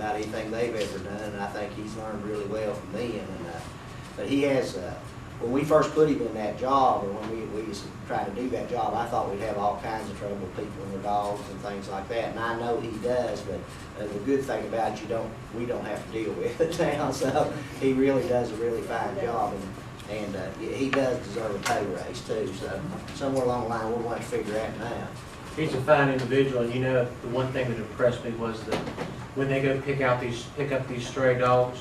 about anything they've ever done, and I think he's learned really well from them. But he has, when we first put him in that job, or when we used to try to do that job, I thought we'd have all kinds of trouble with people and their dogs and things like that, and I know he does, but the good thing about it, we don't have to deal with it now, so he really does a really fine job, and he does deserve a pay raise too, so somewhere along the line, we'll have to figure that out. He's a fine individual, and you know, the one thing that impressed me was that when they go pick up these stray dogs,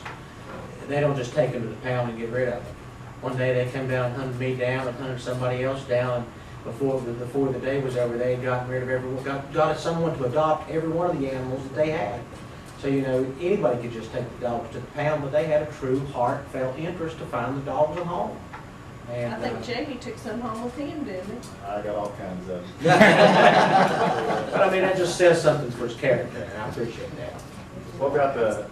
they don't just take them to the pound and get rid of them. One day they come down and hunted me down and hunted somebody else down, and before the day was over, they had gotten rid of everyone, got someone to adopt every one of the animals that they had. So, you know, anybody could just take the dogs to the pound, but they had a true heartfelt interest to find the dogs a home. And, I think Jamie took some home with him, didn't he? I got all kinds of. but I mean, that just says something for his character, and I appreciate that. What about the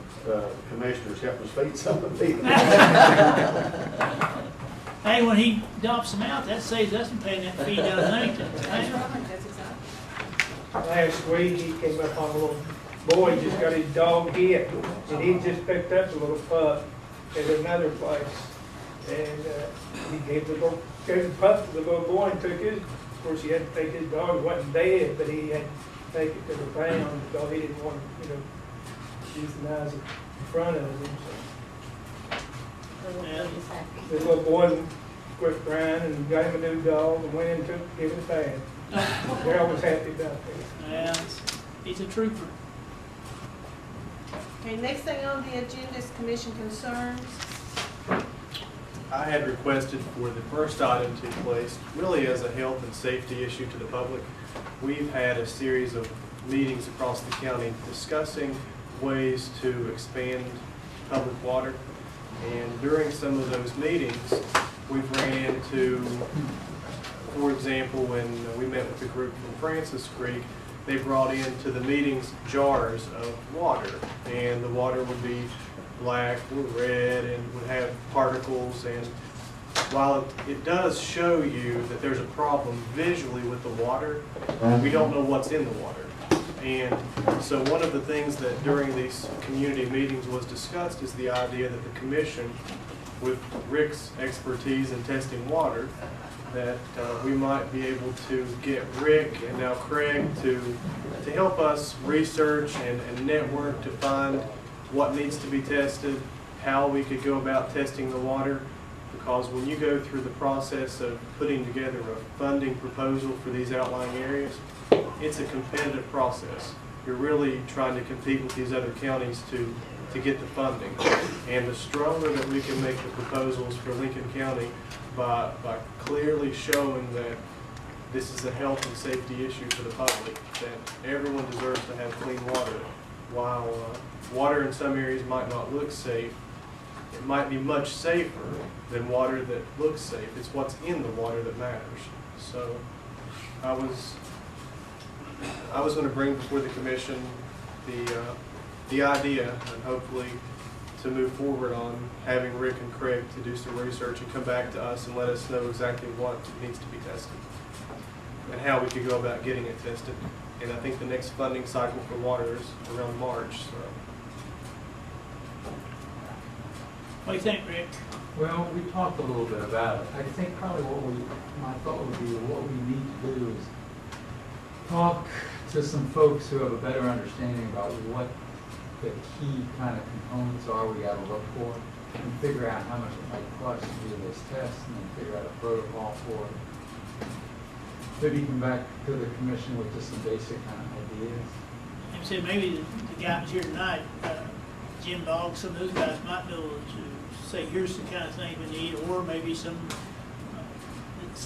commissioners helping us feed some of the people? Hey, when he adopts them out, that saves us from paying that fee down in Huntington. That's Right? right, that's exactly. Last week, he came up on a little boy, he just got his dog hit, and he just picked up a little pup at another place. And he gave the pup to the little boy and took his, of course, he had to take his dog, it wasn't dead, but he had to take it to the pound because he didn't want to, euthanize it in front of him. So Yeah. the little boy quit crying and got him a new dog and went in and gave it a bath. They're always happy about that. Yeah, he's a trooper. Okay, next thing on the agenda is commission concerns. I had requested for the first item to be placed really as a health and safety issue to the public. We've had a series of meetings across the county discussing ways to expand public water. And during some of those meetings, we've ran into, for example, when we met with the group from Francis Creek, they brought into the meetings jars of water, and the water would be black or red and would have particles. And while it does show you that there's a problem visually with the water, we don't know what's in the water. And so one of the things that during these community meetings was discussed is the idea that the commission, with Rick's expertise in testing water, that we might be able to get Rick and now Craig to help us research and network to find what needs to be tested, how we could go about testing the water. Because when you go through the process of putting together a funding proposal for these outlying areas, it's a competitive process. You're really trying to compete with these other counties to get the funding. And the stronger that we can make the proposals for Lincoln County by clearly showing that this is a health and safety issue for the public, that everyone deserves to have clean water. While water in some areas might not look safe, it might be much safer than water that looks safe. It's what's in the water that matters. So I was going to bring before the commission the idea, and hopefully to move forward on having Rick and Craig to do some research and come back to us and let us know exactly what needs to be tested and how we could go about getting it tested. And I think the next funding cycle for water is around March. So. What do you think, Rick? Well, we talked a little bit about it. I think probably my thought would be what we need to do is talk to some folks who have a better understanding about what the key kind of components are we got to look for, and figure out how much it might cost to do this test, and then figure out a protocol for it. Maybe come back to the commission with just some basic kind of ideas. And so maybe the guys here tonight, Jim Bogg, some of those guys might be able to say, here's the kind of thing we need, or maybe some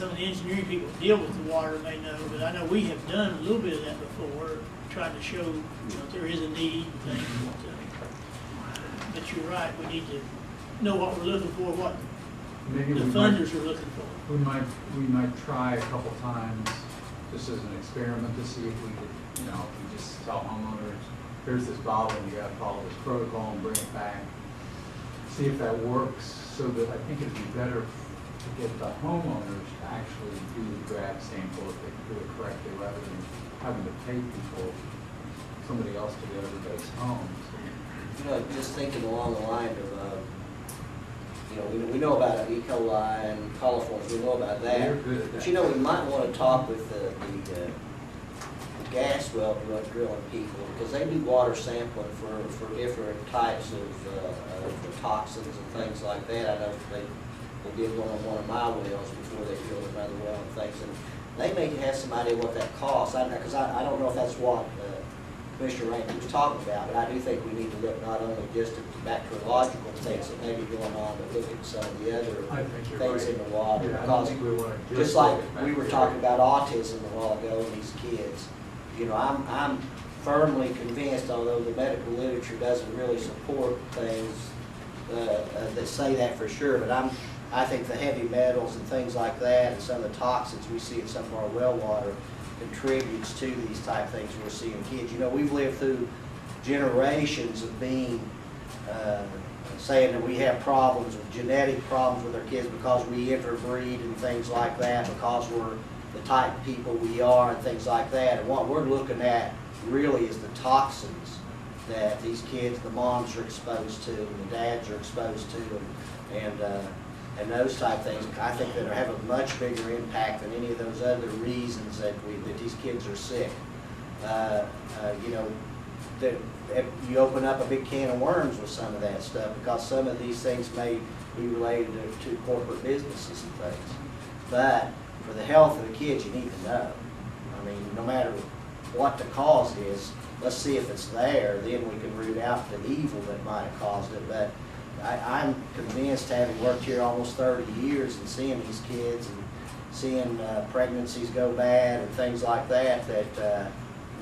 of the engineering people who deal with the water may know, but I know we have done a little bit of that before, trying to show, if there is a need, things. But you're right, we need to know what we're looking for, what Maybe the funders are looking for. We might try a couple times, just as an experiment, to see if we could, if we just tell homeowners, here's this bottle, and you gotta follow this protocol and bring it back. See if that works, so that I think it'd be better to get the homeowners to actually do the grab sample if they can do it correctly, rather than having to pay people, somebody else to go to everybody's home. So You know, just thinking along the line of, you know, we know about E. coli and coliforms, we know about that. We're good at But that. you know, we might want to talk with the gas well drilling people, because they do water sampling for different types of toxins and things like that. I know they did one of my wells before they drilled another well and things, and they may have some idea what that costs. Because I don't know if that's what Commissioner Rankin was talking about, but I do think we need to look not only just at the bacteriological things that may be going on, but look at some of the other I think you're things right. in the water. Yeah, I don't Because think we want to just like look at we were bacteria. talking about autism a while ago and these kids, you know, I'm firmly convinced, although the medical literature doesn't really support things that say that for sure, but I think the heavy metals and things like that and some of the toxins we see in some of our well water contributes to these type things we're seeing kids. You know, we've lived through generations of being, saying that we have problems with genetic problems with our kids because we interbreed and things like that, because we're the type of people we are and things like that. And what we're looking at really is the toxins that these kids, the moms are exposed to and the dads are exposed to, and those type of things, I think that have a much bigger impact than any of those other reasons that these kids are sick. You know, that if you open up a big can of worms with some of that stuff, because some of these things may be related to corporate businesses and things. But for the health of the kids, you need to know. I mean, no matter what the cause is, let's see if it's there, then we can root out the evil that might have caused it. But I'm convinced, having worked here almost 30 years and seeing these kids and seeing pregnancies go bad and things like that, that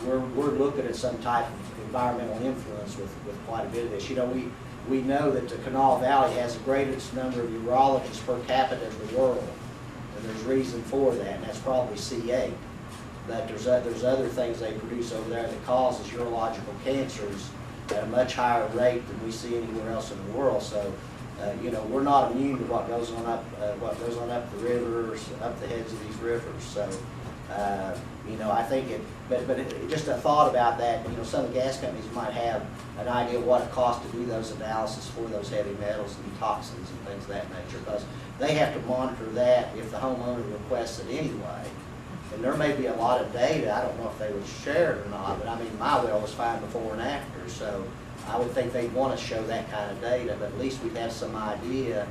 we're looking at some type of environmental influence with quite a bit of this. You know, we know that the Kanawha Valley has the greatest number of urologists per capita in the world, and there's reason for that, and that's probably C8. But there's other things they produce over there that causes urological cancers at a much higher rate than we see anywhere else in the world. So, you know, we're not immune to what goes on up the rivers, up the heads of these rivers. So, you know, I think just a thought about that. You know, some of the gas companies might have an idea of what it costs to do those analysis for those heavy metals and toxins and things of that nature, because they have to monitor that if the homeowner requests it anyway. And there may be a lot of data, I don't know if they would share it or not, but I mean, my well was fine before and after, so I would think they'd want to show that kind of data, but at least we'd have some idea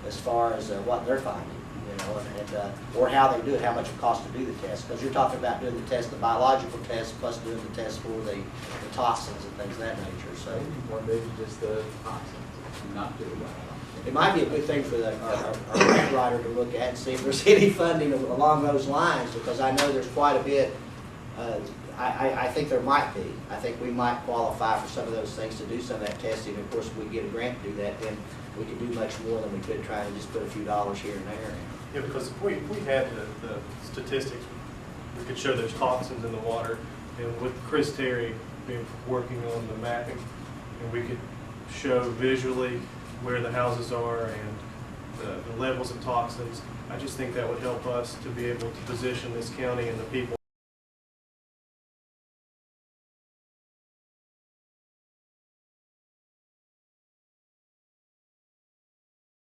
as far as what they're finding, you know, and or how they do it, how much it costs to do the test. Because you're talking about doing the test, the biological test, plus doing the test for the toxins and things of that nature, so. Or maybe just the toxins, and not do it. It might be a good thing for our grant writer to look at and see if there's any funding along those lines, because I know there's quite a bit. I think there might be. I think we might qualify for some of those things to do some of that testing. Of course, if we get a grant to do that, then we could do much more than we could try and just put a few dollars here and there. Yeah, because if we had the statistics, we could show there's toxins in the water, and with Chris Terry being working on the mapping, and we could show visually where the houses are and the levels of toxins. I just think that would help us to be able to position this county and the people